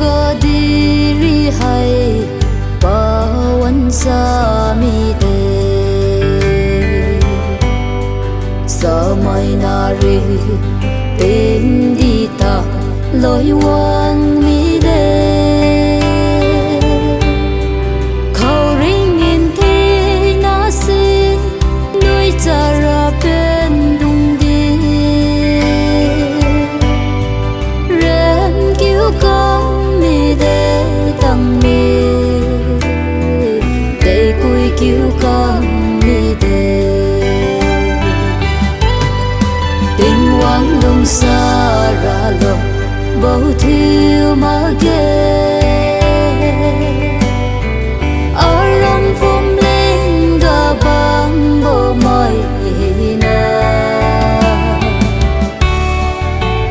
ka diri hai pawan sa mi de sa mai na ri tên đi ta lối wang mi de khâu ring in thi na si nuôi cha ra bên đung đi ren cứu con mi de tăng mi để cùi cứu con mi de tình quang đông xa ra lo bầu thiêu mà ghé ở lòng phum lên gà băng bộ mây na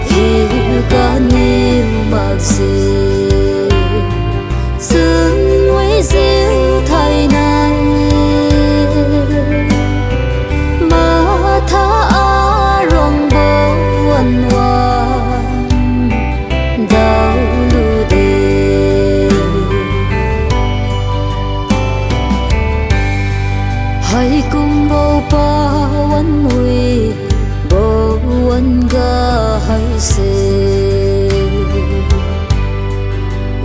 thiêu cả niu mặc gì sương núi diêu thay này mà tha rong bầu quần hoàng đau lưu đề hãy cùng bầu baวันmùi bầuวันga hãy se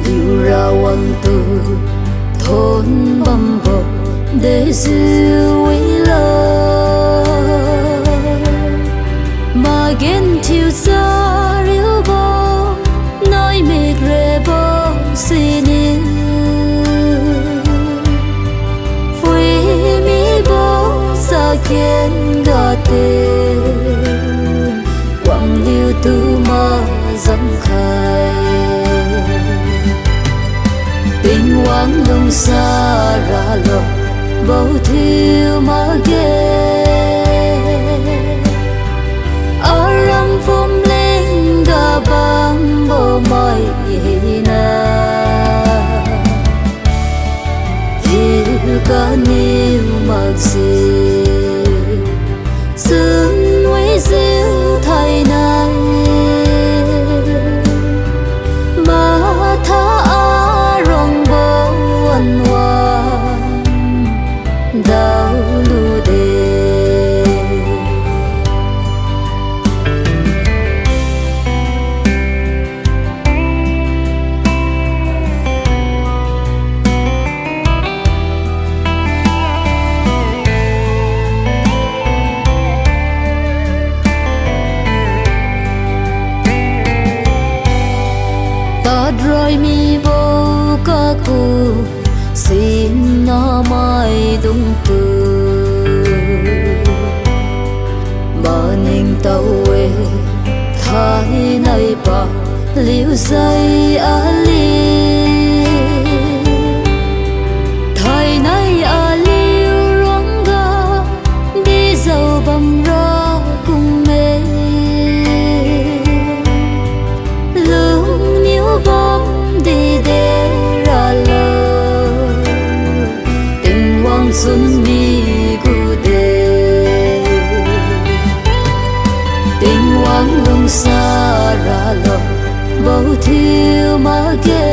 liu raวันtu thôn bầm bầu để dịu lo mà ghen chiều xa riu bò nói mệt rê bò xin yêu vui mi bò xa kiến gà tên quăng liu tu mà dẫn khai tình quang đông xa ra lo bầu thiêu mà ghé ở răng phum lên gà băng bộ mây na thiêu cả niu mặc gì sương núi diêu thay này mà tha rong bầu quần hoàng đau lưu đề ta rồi mi vô ca cu xin nó mai đúng từ mà ninh tàu quê thái này bà liu dây ali thái này ali rong ga đi dầu bầm ra cùng mê lương níu bom đi để ra lờ tình quang xuân mi gu đề tình quang đông xa ra lo bầu thiêu mà ghé